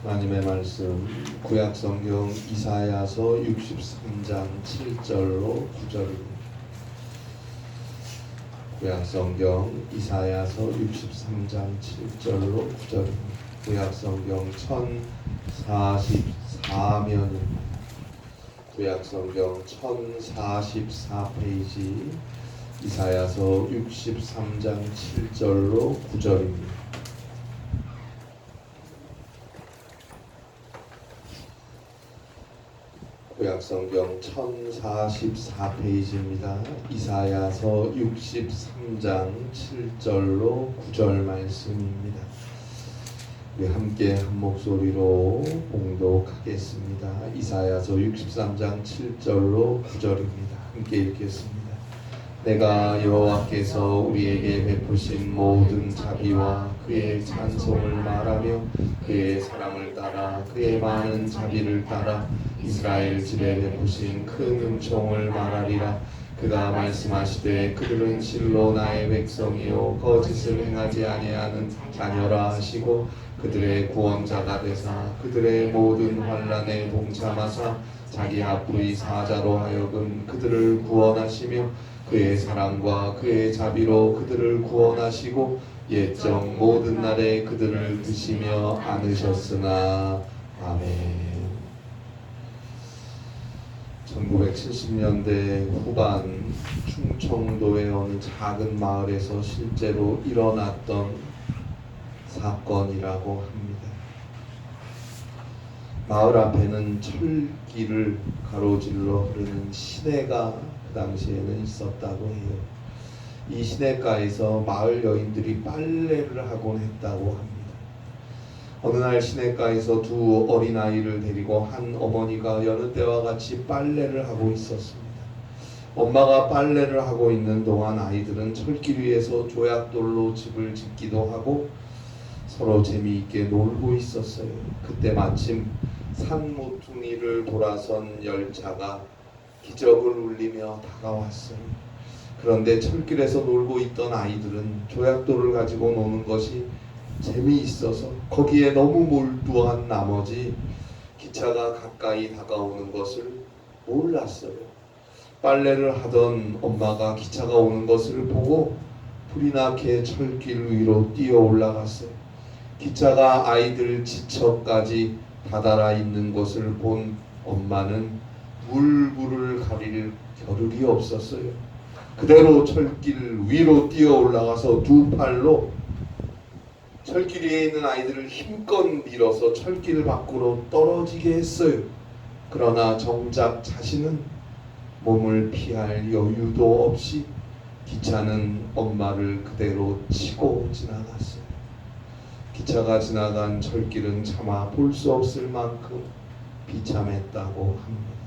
하나님의 말씀 구약성경 이사야서 63장 7절로 9절입니다. 구약성경 이사야서 63장 7절로 9절입니다. 구약성경 1044면입니다. 구약성경 1044페이지 이사야서 63장 7절로 9절입니다. 구약성경 1044페이지입니다. 이사야서 63장 7절로 9절 말씀입니다. 우리 함께 한 목소리로 봉독하겠습니다. 이사야서 63장 7절로 9절입니다. 함께 읽겠습니다. 내가 여호와께서 우리에게 베푸신 모든 자비와 그의 찬송을 말하며 그의 사랑을 따라 그의 많은 자비를 따라 이스라엘 집에 베푸신 큰 은총을 말하리라. 그가 말씀하시되 그들은 실로 나의 백성이요 거짓을 행하지 아니하는 자녀라 하시고 그들의 구원자가 되사 그들의 모든 환난에 동참하사 자기 앞의 사자로 하여금 그들을 구원하시며 그의 사랑과 그의 자비로 그들을 구원하시고 옛적 모든 날에 그들을 드시며 안으셨으나. 아멘. 1970년대 후반 충청도의 어느 작은 마을에서 실제로 일어났던 사건이라고 합니다. 마을 앞에는 철길을 가로질러 흐르는 시내가 그 당시에는 있었다고 해요. 이 시내가에서 마을 여인들이 빨래를 하곤 했다고 합니다. 어느 날 시내가에서 두 어린아이를 데리고 한 어머니가 여느 때와 같이 빨래를 하고 있었습니다. 엄마가 빨래를 하고 있는 동안 아이들은 철길 위에서 조약돌로 집을 짓기도 하고 서로 재미있게 놀고 있었어요. 그때 마침 산모퉁이를 돌아선 열차가 기적을 울리며 다가왔어요. 그런데 철길에서 놀고 있던 아이들은 조약돌을 가지고 노는 것이 재미있어서 거기에 너무 몰두한 나머지 기차가 가까이 다가오는 것을 몰랐어요. 빨래를 하던 엄마가 기차가 오는 것을 보고 불이 나게 철길 위로 뛰어 올라갔어요. 기차가 아이들 지처까지 다다라 있는 것을 본 엄마는 물불을 가릴 겨를이 없었어요. 그대로 철길 위로 뛰어 올라가서 두 팔로 철길 위에 있는 아이들을 힘껏 밀어서 철길 밖으로 떨어지게 했어요. 그러나 정작 자신은 몸을 피할 여유도 없이 기차는 엄마를 그대로 치고 지나갔어요. 기차가 지나간 철길은 차마 볼 수 없을 만큼 비참했다고 합니다.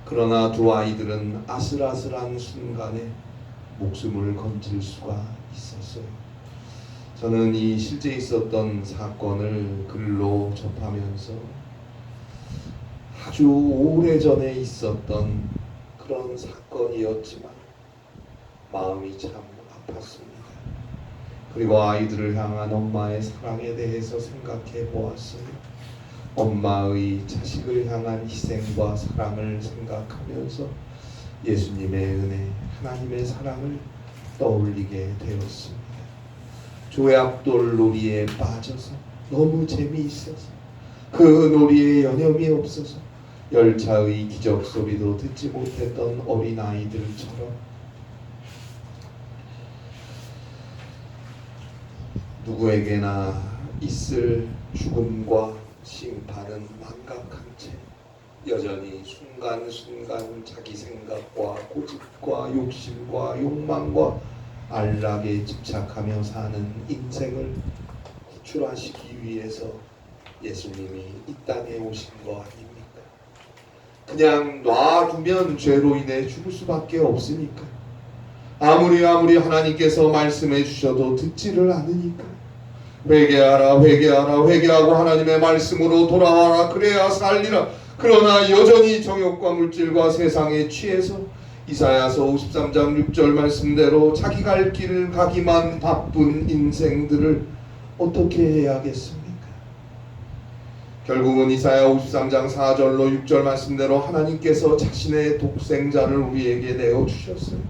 그러나 두 아이들은 아슬아슬한 순간에 목숨을 건질 수가 있었어요. 저는 이 실제 있었던 사건을 글로 접하면서 아주 오래전에 있었던 그런 사건이었지만 마음이 참 아팠습니다. 그리고 아이들을 향한 엄마의 사랑에 대해서 생각해 보았어요. 엄마의 자식을 향한 희생과 사랑을 생각하면서 예수님의 은혜, 하나님의 사랑을 떠올리게 되었습니다. 조약돌 놀이에 빠져서 너무 재미있어서 그 놀이에 여념이 없어서 열차의 기적 소리도 듣지 못했던 어린아이들처럼 누구에게나 있을 죽음과 심판은 망각한 채 여전히 순간순간 자기 생각과 고집과 욕심과 욕망과 안락에 집착하며 사는 인생을 구출하시기 위해서 예수님이 이 땅에 오신 거 아닙니까? 그냥 놔두면 죄로 인해 죽을 수밖에 없으니까. 아무리 하나님께서 말씀해 주셔도 듣지를 않으니까. 회개하라, 회개하라, 회개하고 하나님의 말씀으로 돌아와라, 그래야 살리라. 그러나 여전히 정욕과 물질과 세상에 취해서 이사야서 53장 6절 말씀대로 자기 갈 길을 가기만 바쁜 인생들을 어떻게 해야겠습니까? 결국은 이사야 53장 4절로 6절 말씀대로 하나님께서 자신의 독생자를 우리에게 내어주셨어요.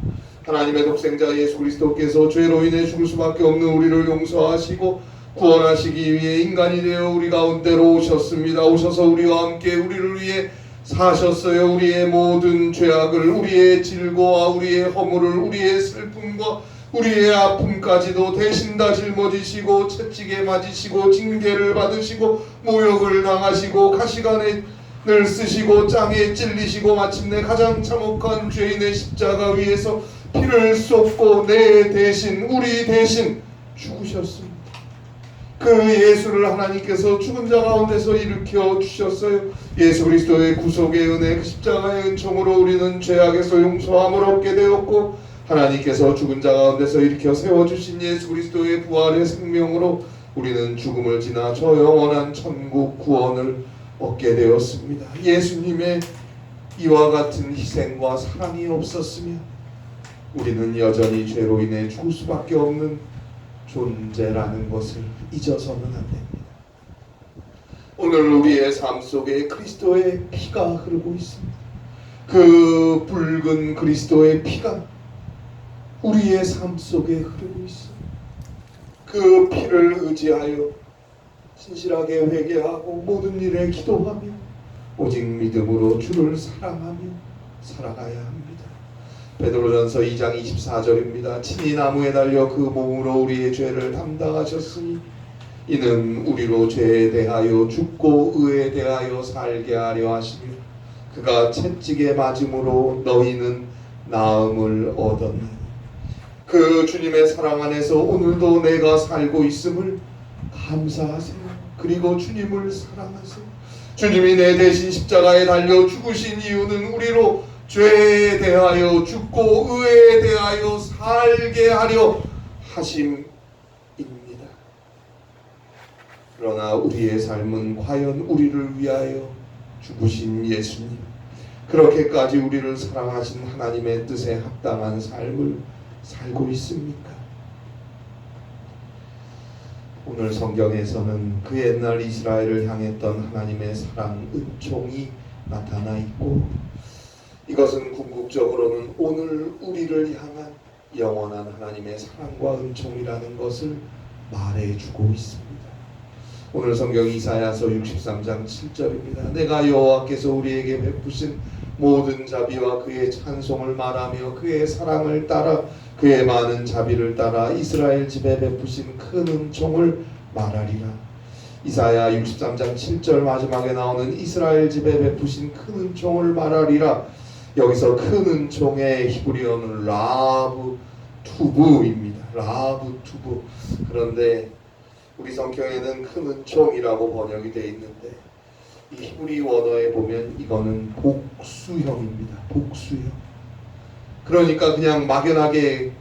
하나님의 독생자 예수 그리스도께서 죄로 인해 죽을 수밖에 없는 우리를 용서하시고 구원하시기 위해 인간이 되어 우리 가운데로 오셨습니다. 오셔서 우리와 함께 우리를 위해 사셨어요. 우리의 모든 죄악을, 우리의 질고와 우리의 허물을, 우리의 슬픔과 우리의 아픔까지도 대신 다 짊어지시고 채찍에 맞으시고 징계를 받으시고 모욕을 당하시고 가시관을 쓰시고 짱에 찔리시고 마침내 가장 참혹한 죄인의 십자가 위에서 피를 쏟고 내 대신, 우리 대신 죽으셨습니다. 그 예수를 하나님께서 죽은 자 가운데서 일으켜 주셨어요. 예수 그리스도의 구속의 은혜, 그 십자가의 은총으로 우리는 죄악에서 용서함을 얻게 되었고, 하나님께서 죽은 자 가운데서 일으켜 세워주신 예수 그리스도의 부활의 생명으로 우리는 죽음을 지나 저 영원한 천국 구원을 얻게 되었습니다. 예수님의 이와 같은 희생과 사랑이 없었으면 우리는 여전히 죄로 인해 죽을 수밖에 없는 존재라는 것을 잊어서는 안 됩니다. 오늘 우리의 삶 속에 그리스도의 피가 흐르고 있습니다. 그 붉은 그리스도의 피가 우리의 삶 속에 흐르고 있습니다. 그 피를 의지하여 진실하게 회개하고 모든 일에 기도하며 오직 믿음으로 주를 사랑하며 살아가야 합니다. 베드로전서 2장 24절입니다. 친히 나무에 달려 그 몸으로 우리의 죄를 담당하셨으니 이는 우리로 죄에 대하여 죽고 의에 대하여 살게 하려 하시며 그가 채찍에 맞음으로 너희는 나음을 얻었나니. 그 주님의 사랑 안에서 오늘도 내가 살고 있음을 감사하세요. 그리고 주님을 사랑하세요. 주님이 내 대신 십자가에 달려 죽으신 이유는 우리로 죄에 대하여 죽고 의에 대하여 살게 하려 하심입니다. 그러나 우리의 삶은 과연 우리를 위하여 죽으신 예수님, 그렇게까지 우리를 사랑하신 하나님의 뜻에 합당한 삶을 살고 있습니까? 오늘 성경에서는 그 옛날 이스라엘을 향했던 하나님의 사랑, 은총이 나타나 있고, 이것은 궁극적으로는 오늘 우리를 향한 영원한 하나님의 사랑과 은총이라는 것을 말해주고 있습니다. 오늘 성경 이사야서 63장 7절입니다. 내가 여호와께서 우리에게 베푸신 모든 자비와 그의 찬송을 말하며 그의 사랑을 따라 그의 많은 자비를 따라 이스라엘 집에 베푸신 큰 은총을 말하리라. 이사야 63장 7절 마지막에 나오는 이스라엘 집에 베푸신 큰 은총을 말하리라. 여기서 큰 은총의 히브리어는 라브 투브입니다. 라브 투브. 그런데 우리 성경에는 큰 은총이라고 번역이 되어 있는데 이 히브리 원어에 보면 이거는 복수형입니다. 복수형. 그러니까 그냥 막연하게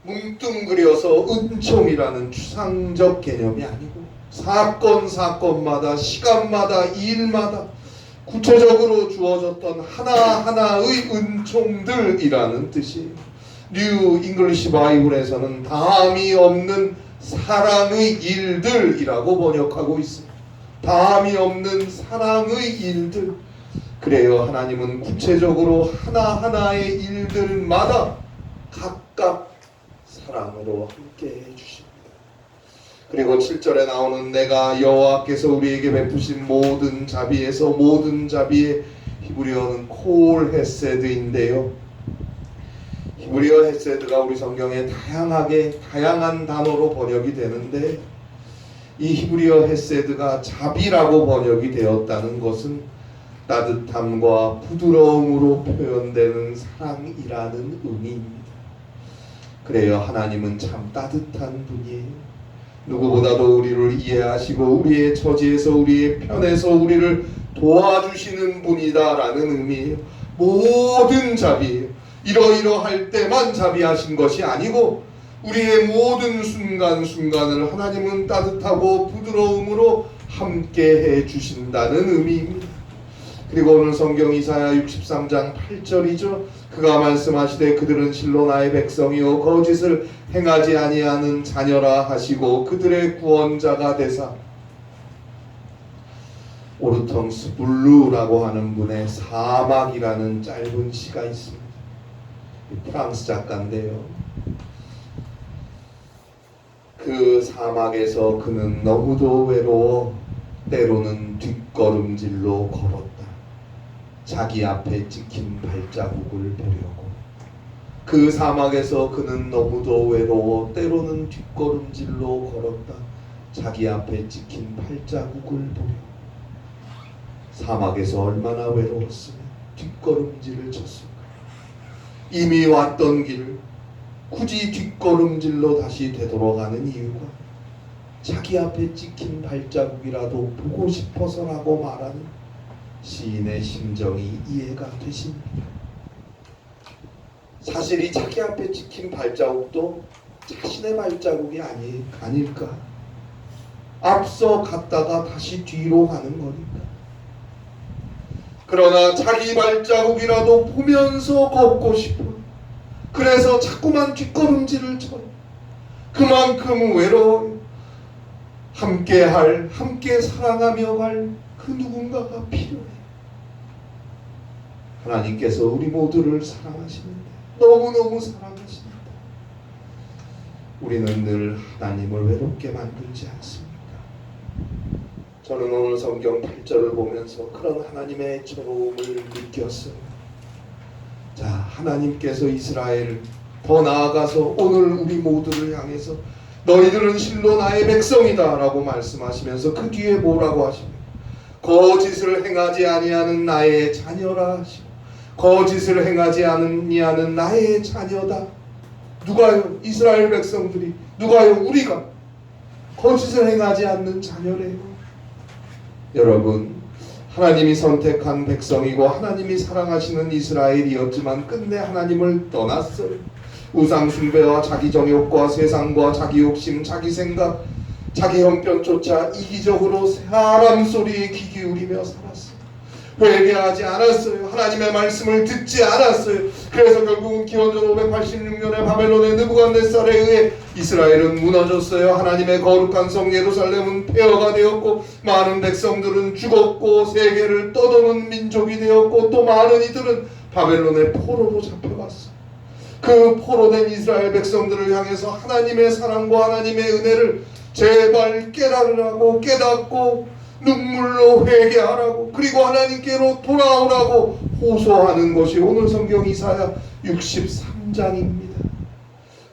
뭉뚱그려서 은총이라는 추상적 개념이 아니고 사건마다 시간마다 일마다 구체적으로 주어졌던 하나하나의 은총들이라는 뜻이에요. 뉴 잉글리시 바이블에서는 다함이 없는 사랑의 일들이라고 번역하고 있습니다. 다함이 없는 사랑의 일들. 그래요. 하나님은 구체적으로 하나하나의 일들마다 각각 사랑으로 함께 해주십니다. 그리고 7절에 나오는 내가 여호와께서 우리에게 베푸신 모든 자비에서 모든 자비의 히브리어는 콜 헤세드인데요. 히브리어 헤세드가 우리 성경에 다양한 단어로 번역이 되는데 이 히브리어 헤세드가 자비라고 번역이 되었다는 것은 따뜻함과 부드러움으로 표현되는 사랑이라는 의미입니다. 그래요. 하나님은 참 따뜻한 분이에요. 누구보다도 우리를 이해하시고 우리의 처지에서 우리의 편에서 우리를 도와주시는 분이다라는 의미예요. 모든 자비예요. 이러이러할 때만 자비하신 것이 아니고 우리의 모든 순간순간을 하나님은 따뜻하고 부드러움으로 함께 해주신다는 의미입니다. 그리고 오늘 성경 이사야 63장 8절이죠. 그가 말씀하시되 그들은 실로 나의 백성이요 거짓을 행하지 아니하는 자녀라 하시고 그들의 구원자가 되사 오르텅스 블루라고 하는 분의 사막이라는 짧은 시가 있습니다. 프랑스 작가인데요. 그 사막에서 그는 너무도 외로워 때로는 뒷걸음질로 걸었다. 자기 앞에 찍힌 발자국을 보려고. 그 사막에서 그는 너무도 외로워 때로는 뒷걸음질로 걸었다. 자기 앞에 찍힌 발자국을 보려고. 사막에서 얼마나 외로웠으면 뒷걸음질을 쳤을까. 이미 왔던 길을 굳이 뒷걸음질로 다시 되돌아가는 이유가 자기 앞에 찍힌 발자국이라도 보고 싶어서라고 말하는 시인의 심정이 이해가 되십니까? 사실 이 자기 앞에 찍힌 발자국도 자신의 발자국이 아닐까? 앞서 갔다가 다시 뒤로 가는 거니까. 그러나 자기 발자국이라도 보면서 걷고 싶어. 그래서 자꾸만 뒷걸음질을 쳐요. 그만큼 외로워요. 함께 사랑하며 갈 그 누군가가 필요해요. 하나님께서 우리 모두를 사랑하시는데, 너무너무 사랑하십니다. 우리는 늘 하나님을 외롭게 만들지 않습니까? 저는 오늘 성경 8절을 보면서 그런 하나님의 애처로움을 느꼈어요. 자, 하나님께서 이스라엘, 더 나아가서 오늘 우리 모두를 향해서 너희들은 실로 나의 백성이다 라고 말씀하시면서 그 뒤에 뭐라고 하십니까? 거짓을 행하지 아니하는 나의 자녀라 하시고, 거짓을 행하지 아니하는 나의 자녀다. 누가요? 이스라엘 백성들이. 누가요? 우리가 거짓을 행하지 않는 자녀래요. 여러분, 하나님이 선택한 백성이고 하나님이 사랑하시는 이스라엘이었지만 끝내 하나님을 떠났어요. 우상 숭배와 자기 정욕과 세상과 자기 욕심, 자기 생각, 자기 형편 쫓아 이기적으로 사람 소리에 귀 기울이며 살았어요. 회개하지 않았어요. 하나님의 말씀을 듣지 않았어요. 그래서 결국은 기원전 586년에 바벨론의 느부갓네살에 의해 이스라엘은 무너졌어요. 하나님의 거룩한 성 예루살렘은 폐허가 되었고, 많은 백성들은 죽었고, 세계를 떠도는 민족이 되었고, 또 많은 이들은 바벨론의 포로로 잡혀갔어요. 그 포로된 이스라엘 백성들을 향해서 하나님의 사랑과 하나님의 은혜를 제발 깨달으라고, 깨닫고 눈물로 회개하라고, 그리고 하나님께로 돌아오라고 호소하는 것이 오늘 성경 이사야 63장입니다.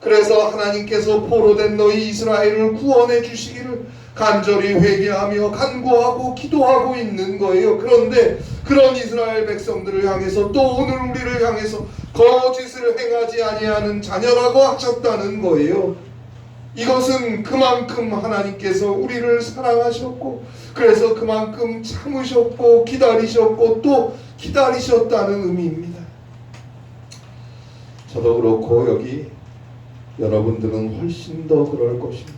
그래서 하나님께서 포로된 너희 이스라엘을 구원해 주시기를 간절히 회개하며 간구하고 기도하고 있는 거예요. 그런데 그런 이스라엘 백성들을 향해서 또 오늘 우리를 향해서 거짓을 행하지 아니하는 자녀라고 하셨다는 거예요. 이것은 그만큼 하나님께서 우리를 사랑하셨고, 그래서 그만큼 참으셨고 기다리셨고 또 기다리셨다는 의미입니다. 저도 그렇고 여기 여러분들은 훨씬 더 그럴 것입니다.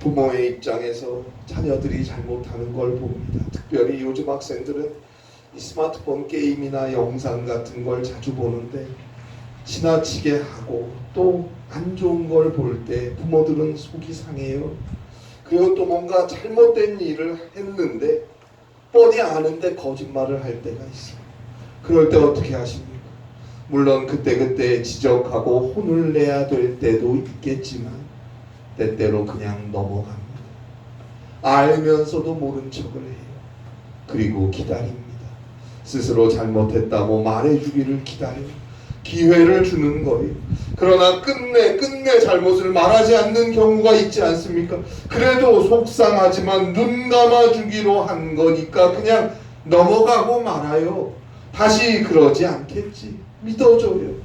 부모의 입장에서 자녀들이 잘못하는 걸 봅니다. 특별히 요즘 학생들은 이 스마트폰 게임이나 영상 같은 걸 자주 보는데 지나치게 하고 또 안 좋은 걸 볼 때 부모들은 속이 상해요. 그리고 또 뭔가 잘못된 일을 했는데 뻔히 아는데 거짓말을 할 때가 있어요. 그럴 때 어떻게 하십니까? 물론 그때그때 지적하고 혼을 내야 될 때도 있겠지만 때때로 그냥 넘어갑니다. 알면서도 모른 척을 해요. 그리고 기다립니다. 스스로 잘못했다고 말해주기를 기다려요. 기회를 주는 거예요. 그러나 끝내 잘못을 말하지 않는 경우가 있지 않습니까? 그래도 속상하지만 눈 감아주기로 한 거니까 그냥 넘어가고 말아요. 다시 그러지 않겠지. 믿어줘요.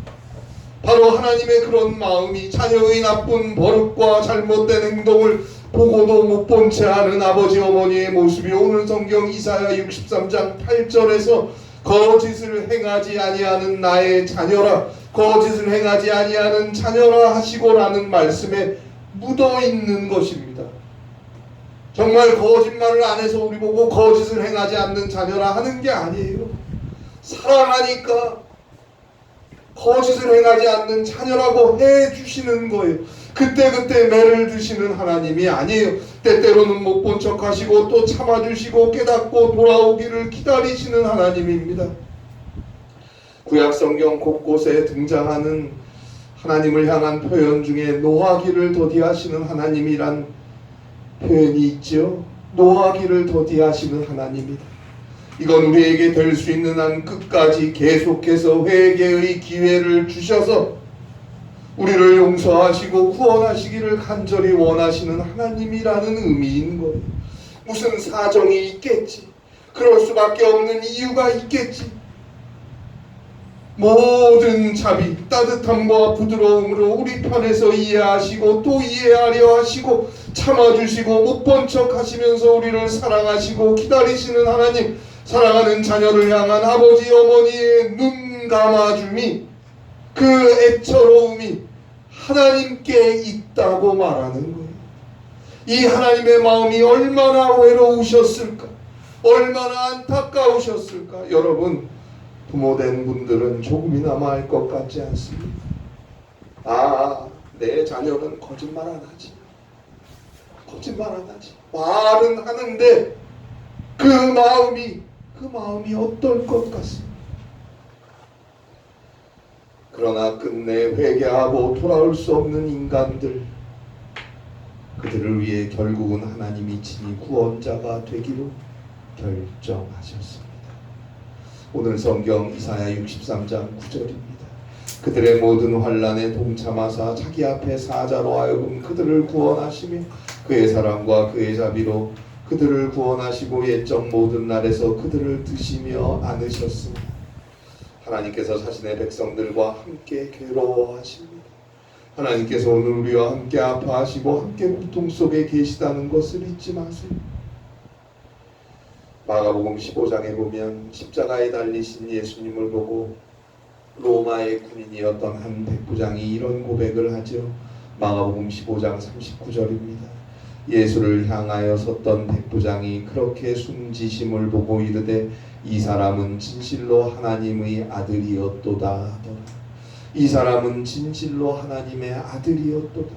바로 하나님의 그런 마음이 자녀의 나쁜 버릇과 잘못된 행동을 보고도 못 본 채 하는 아버지 어머니의 모습이 오늘 성경 이사야 63장 8절에서 거짓을 행하지 아니하는 나의 자녀라, 거짓을 행하지 아니하는 자녀라 하시고라는 말씀에 묻어있는 것입니다. 정말 거짓말을 안 해서 우리 보고 거짓을 행하지 않는 자녀라 하는 게 아니에요. 사랑하니까 거짓을 행하지 않는 자녀라고 해주시는 거예요. 그때그때 매를 드시는 하나님이 아니에요. 때때로는 못 본 척하시고 또 참아주시고 깨닫고 돌아오기를 기다리시는 하나님입니다. 구약 성경 곳곳에 등장하는 하나님을 향한 표현 중에 노하기를 더디하시는 하나님이란 표현이 있죠. 노하기를 더디하시는 하나님이다. 이건 우리에게 될 수 있는 한 끝까지 계속해서 회개의 기회를 주셔서 우리를 용서하시고 구원하시기를 간절히 원하시는 하나님이라는 의미인 거예요. 무슨 사정이 있겠지. 그럴 수밖에 없는 이유가 있겠지. 모든 자비, 따뜻함과 부드러움으로 우리 편에서 이해하시고 또 이해하려 하시고 참아주시고 못 본 척 하시면서 우리를 사랑하시고 기다리시는 하나님, 사랑하는 자녀를 향한 아버지 어머니의 눈 감아줌이, 그 애처로움이 하나님께 있다고 말하는 거예요. 이 하나님의 마음이 얼마나 외로우셨을까, 얼마나 안타까우셨을까. 여러분, 부모된 분들은 조금이나마 알 것 같지 않습니까? 내 자녀는 거짓말 안 하지. 거짓말 안 하지. 말은 하는데 그 마음이 어떨 것 같습니다. 그러나 끝내 회개하고 돌아올 수 없는 인간들, 그들을 위해 결국은 하나님이 친히 구원자가 되기로 결정하셨습니다. 오늘 성경 이사야 63장 9절입니다. 그들의 모든 환난에 동참하사 자기 앞에 사자로 하여금 그들을 구원하시며 그의 사랑과 그의 자비로 그들을 구원하시고 옛적 모든 날에서 그들을 드시며 안으셨으니 하나님께서 자신의 백성들과 함께 괴로워하십니다. 하나님께서 오늘 우리와 함께 아파하시고 함께 고통 속에 계시다는 것을 잊지 마세요. 마가복음 15장에 보면 십자가에 달리신 예수님을 보고 로마의 군인이었던 한 백부장이 이런 고백을 하죠. 마가복음 15장 39절입니다. 예수를 향하여 섰던 백부장이 그렇게 숨지심을 보고 이르되 이 사람은 진실로 하나님의 아들이었도다 하더라. 이 사람은 진실로 하나님의 아들이었도다.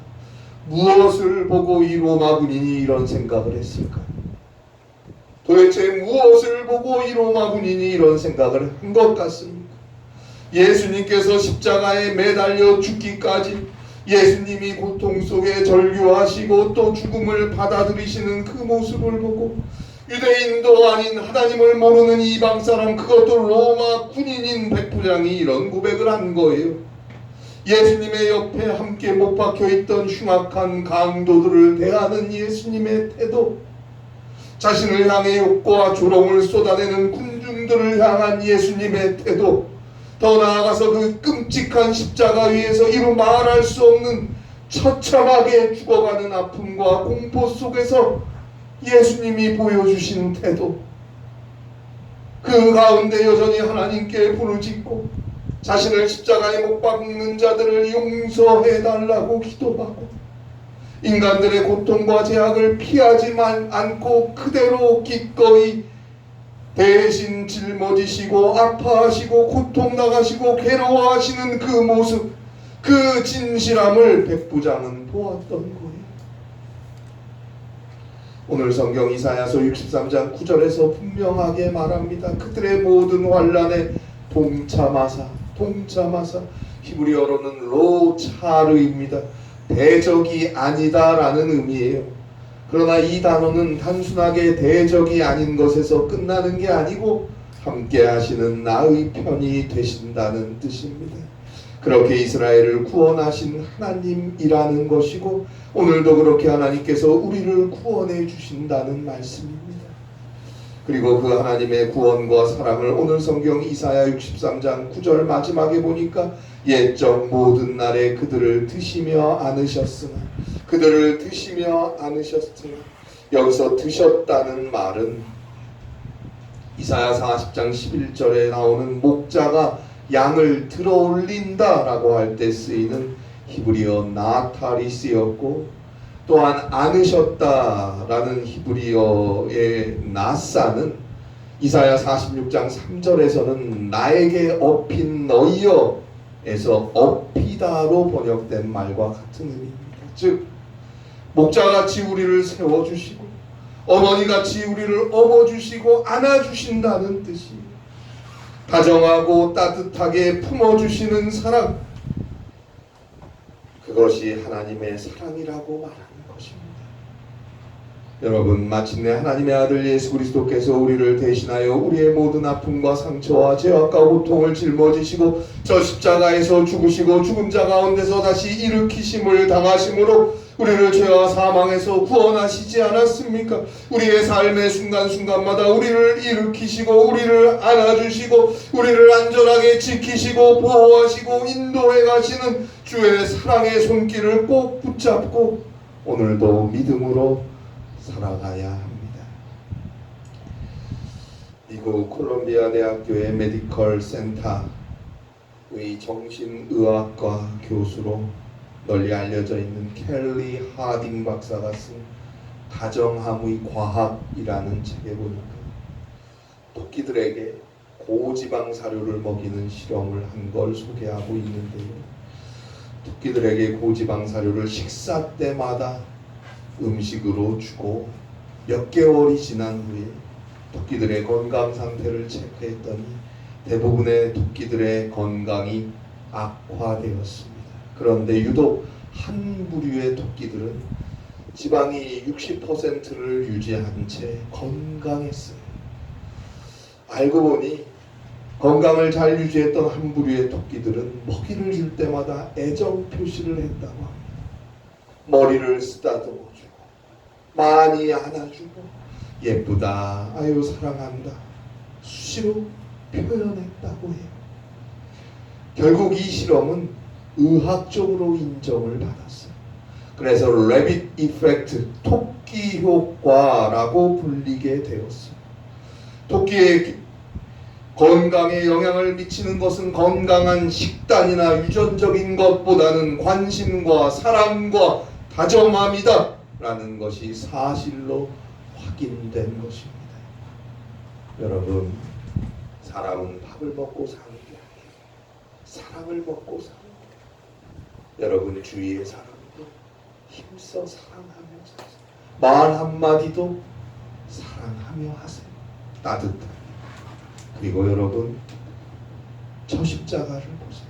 무엇을 보고 이 로마 군인이 이런 생각을 했을까? 도대체 무엇을 보고 이 로마 군인이 이런 생각을 한 것 같습니까? 예수님께서 십자가에 매달려 죽기까지 예수님이 고통 속에 절규하시고 또 죽음을 받아들이시는 그 모습을 보고 유대인도 아닌 하나님을 모르는 이방 사람, 그것도 로마 군인인 백부장이 이런 고백을 한 거예요. 예수님의 옆에 함께 못 박혀있던 흉악한 강도들을 대하는 예수님의 태도, 자신을 향해 욕과 조롱을 쏟아내는 군중들을 향한 예수님의 태도, 더 나아가서 그 끔찍한 십자가 위에서 이루 말할 수 없는 처참하게 죽어가는 아픔과 공포 속에서 예수님이 보여주신 태도, 그 가운데 여전히 하나님께 부르짖고 자신을 십자가에 못 박는 자들을 용서해달라고 기도하고 인간들의 고통과 제약을 피하지 않고 그대로 기꺼이 대신 짊어지시고 아파하시고 고통당하시고 괴로워하시는 그 모습, 그 진실함을 백부장은 보았던 거예요. 오늘 성경 이사야서 63장 9절에서 분명하게 말합니다. 그들의 모든 환난에 동참하사, 히브리어로는 로차르입니다. 대적이 아니다라는 의미예요. 그러나 이 단어는 단순하게 대적이 아닌 것에서 끝나는 게 아니고 함께 하시는 나의 편이 되신다는 뜻입니다. 그렇게 이스라엘을 구원하신 하나님이라는 것이고 오늘도 그렇게 하나님께서 우리를 구원해 주신다는 말씀입니다. 그리고 그 하나님의 구원과 사랑을 오늘 성경 이사야 63장 9절 마지막에 보니까 옛적 모든 날에 그들을 드시며 안으셨으나, 그들을 드시며 안으셨으나, 여기서 드셨다는 말은 이사야 40장 11절에 나오는 목자가 양을 들어 올린다라고 할 때 쓰이는 히브리어 나타리스였고, 또한 안으셨다라는 히브리어의 나사는 이사야 46장 3절에서는 나에게 업힌 너희여에서 업히다로 번역된 말과 같은 의미입니다. 즉 목자같이 우리를 세워주시고 어머니같이 우리를 업어주시고 안아주신다는 뜻이, 다정하고 따뜻하게 품어주시는 사랑, 그것이 하나님의 사랑이라고 말하는 것입니다. 여러분, 마침내 하나님의 아들 예수 그리스도께서 우리를 대신하여 우리의 모든 아픔과 상처와 죄악과 고통을 짊어지시고 저 십자가에서 죽으시고 죽은 자 가운데서 다시 일으키심을 당하심으로 우리를 죄와 사망에서 구원하시지 않았습니까? 우리의 삶의 순간순간마다 우리를 일으키시고 우리를 안아주시고 우리를 안전하게 지키시고 보호하시고 인도해 가시는 주의 사랑의 손길을 꼭 붙잡고 오늘도 믿음으로 살아가야 합니다. 미국 콜롬비아 대학교의 메디컬 센터의 정신의학과 교수로 널리 알려져 있는 켈리 하딩 박사가 쓴 다정함의 과학이라는 책에 보니까 토끼들에게 고지방 사료를 먹이는 실험을 한 걸 소개하고 있는데요. 토끼들에게 고지방 사료를 식사 때마다 음식으로 주고 몇 개월이 지난 후에 토끼들의 건강 상태를 체크했더니 대부분의 토끼들의 건강이 악화되었습니다. 그런데 유독 한 부류의 토끼들은 지방이 60%를 유지한 채 건강했어요. 알고 보니 건강을 잘 유지했던 한 부류의 토끼들은 먹이를 줄 때마다 애정 표시를 했다고 합니다. 머리를 쓰다듬어 주고 많이 안아주고 예쁘다, 아유 사랑한다 수시로 표현했다고 해요. 결국 이 실험은 의학적으로 인정을 받았어요. 그래서 레빗 이펙트, 토끼 효과라고 불리게 되었어요. 토끼의 건강에 영향을 미치는 것은 건강한 식단이나 유전적인 것보다는 관심과 사랑과 다정함이다 라는 것이 사실로 확인된 것입니다. 여러분, 사람은 밥을 먹고 사는 게 아니에요. 사랑을 먹고 사는 거예요. 여러분 주위의 사람도 힘써 사랑하며 사세요. 말 한마디도 사랑하며 하세요. 따뜻하게. 그리고 여러분, 저 십자가를 보세요.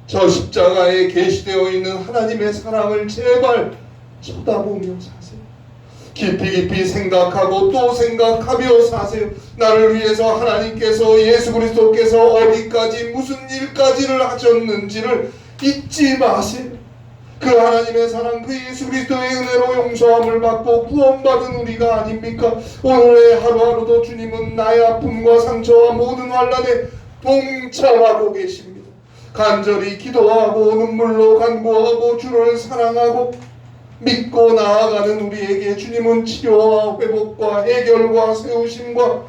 저 십자가에 계시되어 있는 하나님의 사랑을 제발 쳐다보며 사세요. 깊이 생각하고 또 생각하며 사세요. 나를 위해서 하나님께서, 예수 그리스도께서 어디까지 무슨 일까지를 하셨는지를 잊지 마세요. 그 하나님의 사랑, 그 예수 그리스도의 은혜로 용서함을 받고 구원받은 우리가 아닙니까? 오늘의 하루하루도 주님은 나의 아픔과 상처와 모든 환난에 동참하고 계십니다. 간절히 기도하고 눈물로 간구하고 주를 사랑하고 믿고 나아가는 우리에게 주님은 치료와 회복과 해결과 세우심과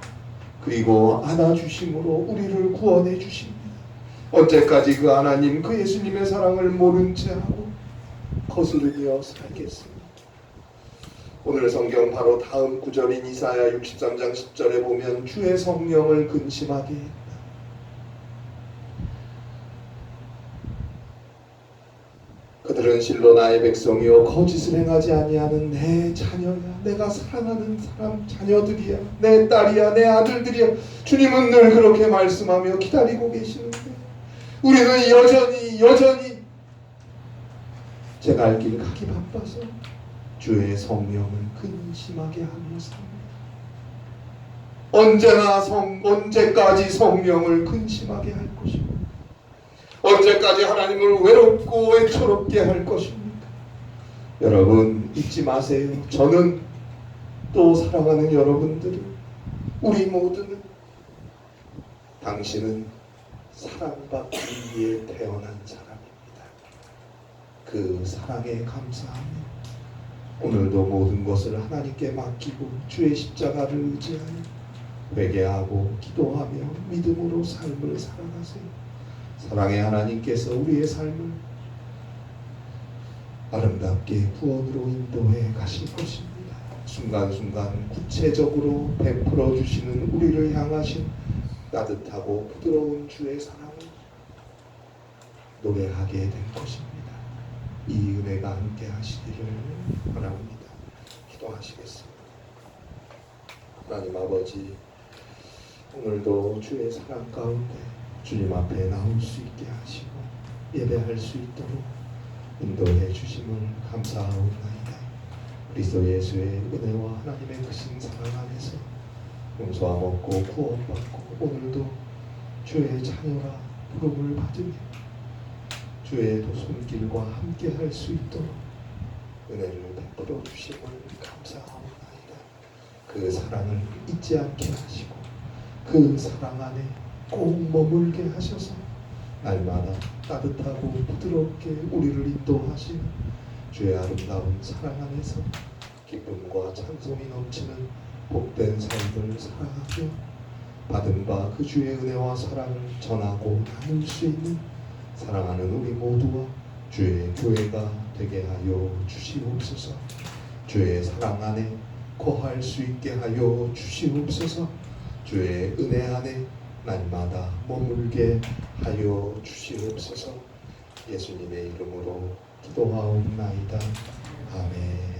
그리고 안아주심으로 우리를 구원해 주십니다. 언제까지 그 하나님, 그 예수님의 사랑을 모른 채 하고 거스르며 살겠습니까? 오늘 성경 바로 다음 구절인 이사야 63장 10절에 보면 주의 성령을 근심하게 했다. 그들은 실로 나의 백성이요 거짓을 행하지 아니하는 내 자녀야. 내가 사랑하는 사람 자녀들이야. 내 딸이야, 내 아들들이야. 주님은 늘 그렇게 말씀하며 기다리고 계시는데 우리는 여전히 제 갈 길 가기 바빠서 주의 성령을 근심하게 하며 삽니다. 언제까지 성령을 근심하게 할 것입니까? 언제까지 하나님을 외롭고 애처롭게 할 것입니까? 여러분 잊지 마세요. 저는 또 사랑하는 여러분들은, 우리 모두는 당신은 사랑받기 위해 태어난 사람입니다. 그 사랑에 감사하며 오늘도 모든 것을 하나님께 맡기고 주의 십자가를 의지하여 회개하고 기도하며 믿음으로 삶을 살아가세요. 사랑의 하나님께서 우리의 삶을 아름답게 구원으로 인도해 가실 것입니다. 순간순간 구체적으로 베풀어 주시는 우리를 향하신 따뜻하고 부드러운 주의 사랑을 노래하게 될 것입니다. 이 은혜가 함께 하시기를 바랍니다. 기도하시겠습니다. 하나님 아버지, 오늘도 주의 사랑 가운데 주님 앞에 나올 수 있게 하시고 예배할 수 있도록 인도해 주심을 감사하옵나이다. 그리스도 예수의 은혜와 하나님의 크신 사랑 안에서 용서함 얻고 구원받고 오늘도 주의 자녀라 부름을 받으며 주의 손길과 함께 할 수 있도록 은혜를 베풀어 주심을 감사하옵나이다. 그 사랑을 잊지 않게 하시고 그 사랑 안에 꼭 머물게 하셔서 날마다 따뜻하고 부드럽게 우리를 인도하시는 주의 아름다운 사랑 안에서 기쁨과 찬송이 넘치는 복된 삶을 살아가며 받은 바 그 주의 은혜와 사랑을 전하고 나눌 수 있는 사랑하는 우리 모두와 주의 교회가 되게 하여 주시옵소서. 주의 사랑 안에 거할 수 있게 하여 주시옵소서. 주의 은혜 안에 날마다 머물게 하여 주시옵소서. 예수님의 이름으로 기도하옵나이다. 아멘.